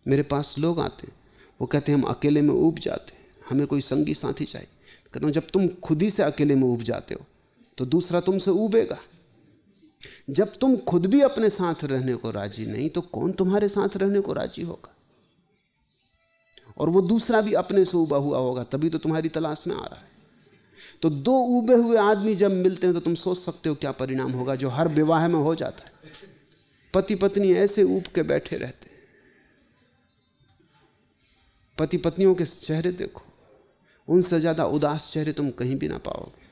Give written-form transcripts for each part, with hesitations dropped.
मेरे पास लोग आते हैं, वो कहते हैं हम अकेले में ऊब जाते हैं, हमें कोई संगी साथी चाहिए। कहता हूँ जब तुम खुद ही से अकेले में ऊब जाते हो तो दूसरा तुमसे ऊबेगा। जब तुम खुद भी अपने साथ रहने को राजी नहीं तो कौन तुम्हारे साथ रहने को राजी होगा? और वो दूसरा भी अपने से ऊबा हुआ होगा, तभी तो तुम्हारी तलाश में आ रहा है। तो दो ऊबे हुए आदमी जब मिलते हैं तो तुम सोच सकते हो क्या परिणाम होगा, जो हर विवाह में हो जाता है। पति पत्नी ऐसे ऊब के बैठे रहते हैं। पति पत्नियों के चेहरे देखो, उनसे ज्यादा उदास चेहरे तुम कहीं भी ना पाओगे।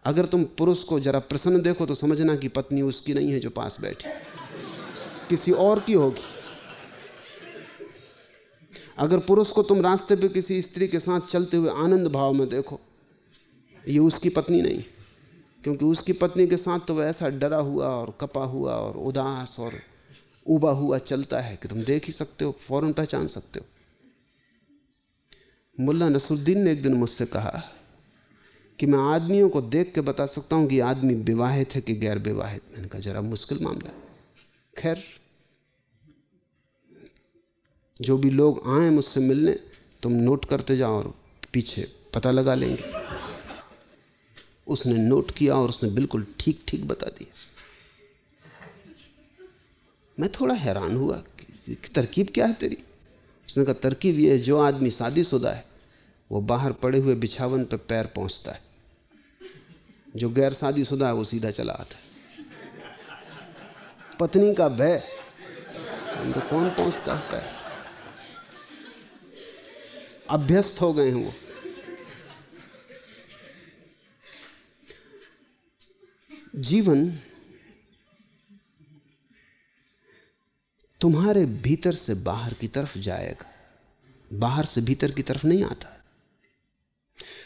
अगर तुम पुरुष को जरा प्रसन्न देखो तो समझना कि पत्नी उसकी नहीं है जो पास बैठी, किसी और की होगी। अगर पुरुष को तुम रास्ते पे किसी स्त्री के साथ चलते हुए आनंद भाव में देखो, ये उसकी पत्नी नहीं, क्योंकि उसकी पत्नी के साथ तो वह ऐसा डरा हुआ और कपा हुआ और उदास और उबा हुआ चलता है कि तुम देख ही सकते हो, फौरन पहचान सकते हो। मुल्ला नसरुद्दीन ने एक दिन मुझसे कहा कि मैं आदमियों को देख के बता सकता हूं कि आदमी विवाहित है कि गैर विवाहित। मैंने कहा जरा मुश्किल मामला है। खैर, जो भी लोग आए मुझसे मिलने, तुम नोट करते जाओ और पीछे पता लगा लेंगे। उसने नोट किया और उसने बिल्कुल ठीक ठीक बता दिया। मैं थोड़ा हैरान हुआ कि तरकीब क्या है तेरी। उसने कहा तरकीब ये है, जो आदमी शादीशुदा है वो बाहर पड़े हुए बिछावन पर पैर पहुंचता है, जो गैर शादीशुदा है वो सीधा चला आता है। पत्नी का भय, तो कौन पहुंचता है पैर? अभ्यस्त हो गए हैं वो। जीवन तुम्हारे भीतर से बाहर की तरफ जाएगा, बाहर से भीतर की तरफ नहीं आता।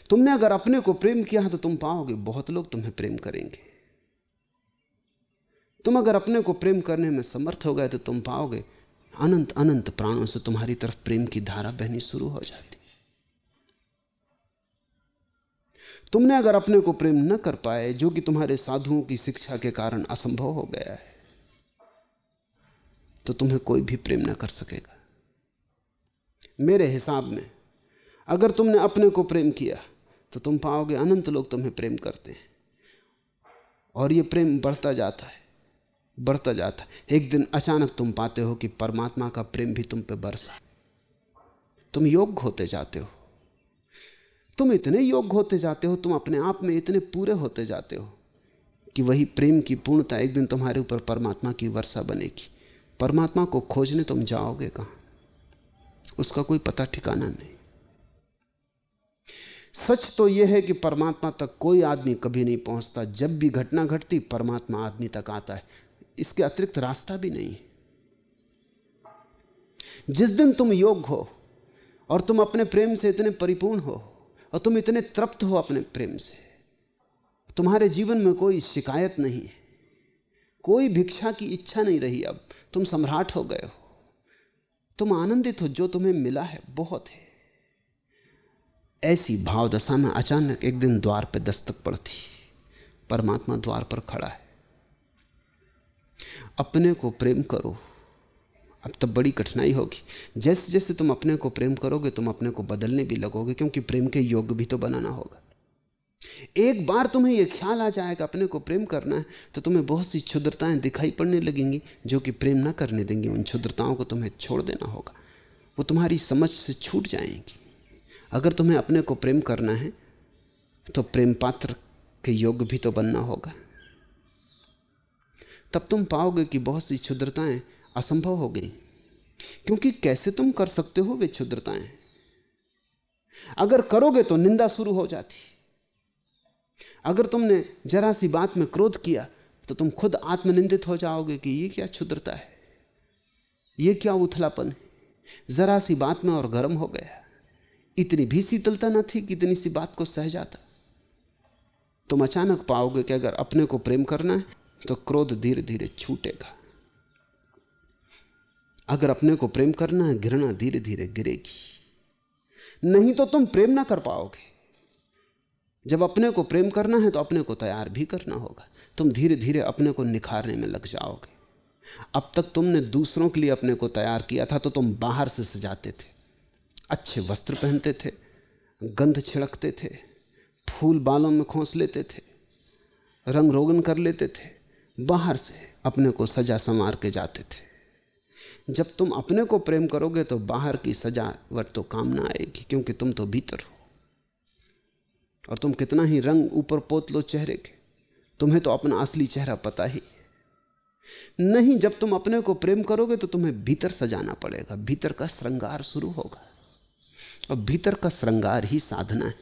तुमने अगर अपने को प्रेम किया तो तुम पाओगे बहुत लोग तुम्हें प्रेम करेंगे। तुम अगर अपने को प्रेम करने में समर्थ हो गए तो तुम पाओगे अनंत अनंत प्राणों से तुम्हारी तरफ प्रेम की धारा बहनी शुरू हो जाती। तुमने अगर अपने को प्रेम न कर पाए, जो कि तुम्हारे साधुओं की शिक्षा के कारण असंभव हो गया है, तो तुम्हें कोई भी प्रेम न कर सकेगा। मेरे हिसाब में अगर तुमने अपने को प्रेम किया तो तुम पाओगे अनंत लोग तुम्हें प्रेम करते हैं, और ये प्रेम बढ़ता जाता है, बढ़ता जाता है। एक दिन अचानक तुम पाते हो कि परमात्मा का प्रेम भी तुम पे बरसा। तुम योग्य होते जाते हो, तुम इतने योग्य होते जाते हो, तुम अपने आप में इतने पूरे होते जाते हो कि वही प्रेम की पूर्णता एक दिन तुम्हारे ऊपर परमात्मा की वर्षा बनेगी। परमात्मा को खोजने तुम जाओगे कहां? उसका कोई पता ठिकाना नहीं। सच तो यह है कि परमात्मा तक कोई आदमी कभी नहीं पहुंचता। जब भी घटना घटती परमात्मा आदमी तक आता है, इसके अतिरिक्त रास्ता भी नहीं है। जिस दिन तुम योग्य हो और तुम अपने प्रेम से इतने परिपूर्ण हो और तुम इतने तृप्त हो अपने प्रेम से, तुम्हारे जीवन में कोई शिकायत नहीं है, कोई भिक्षा की इच्छा नहीं रही। अब तुम सम्राट हो गए हो, तुम आनंदित हो, जो तुम्हें मिला है बहुत है। ऐसी भाव दशा में अचानक एक दिन द्वार पे दस्तक पड़ती, परमात्मा द्वार पर खड़ा है। अपने को प्रेम करो। अब तब बड़ी कठिनाई होगी। जैसे जैसे तुम अपने को प्रेम करोगे तुम अपने को बदलने भी लगोगे, क्योंकि प्रेम के योग्य भी तो बनाना होगा। एक बार तुम्हें यह ख्याल आ जाएगा अपने को प्रेम करना है तो तुम्हें बहुत सी क्षुद्रताएं दिखाई पड़ने लगेंगी जो कि प्रेम ना करने देंगी। उन क्षुद्रताओं को तुम्हें छोड़ देना होगा, वो तुम्हारी समझ से छूट जाएंगी। अगर तुम्हें अपने को प्रेम करना है तो प्रेम पात्र के योग्य भी तो बनना होगा। तब तुम पाओगे कि बहुत सी क्षुद्रताएं असंभव हो गई, क्योंकि कैसे तुम कर सकते हो वे क्षुद्रताएं? अगर करोगे तो निंदा शुरू हो जाती। अगर तुमने जरा सी बात में क्रोध किया तो तुम खुद आत्मनिंदित हो जाओगे कि ये क्या क्षुद्रता है, ये क्या उथलापन है। जरा सी बात में और गर्म हो गया, इतनी भी शीतलता न थी कि इतनी सी बात को सह जाता। तुम अचानक पाओगे कि अगर अपने को प्रेम करना है तो क्रोध धीरे धीरे छूटेगा। अगर अपने को प्रेम करना है घृणा धीरे धीरे गिरेगी। नहीं तो तुम प्रेम ना कर पाओगे। जब अपने को प्रेम करना है तो अपने को तैयार भी करना होगा। तुम धीरे धीरे अपने को निखारने में लग जाओगे। अब तक तुमने दूसरों के लिए अपने को तैयार किया था तो तुम बाहर से सजाते थे, अच्छे वस्त्र पहनते थे, गंध छिड़कते थे, फूल बालों में खोस लेते थे, रंग रोगन कर लेते थे, बाहर से अपने को सजा संवार के जाते थे। जब तुम अपने को प्रेम करोगे तो बाहर की सजावट तो काम ना आएगी, क्योंकि तुम तो भीतर हो। और तुम कितना ही रंग ऊपर पोत लो चेहरे के, तुम्हें तो अपना असली चेहरा पता ही नहीं। जब तुम अपने को प्रेम करोगे तो तुम्हें भीतर सजाना पड़ेगा, भीतर का श्रृंगार शुरू होगा, और भीतर का श्रृंगार ही साधना है।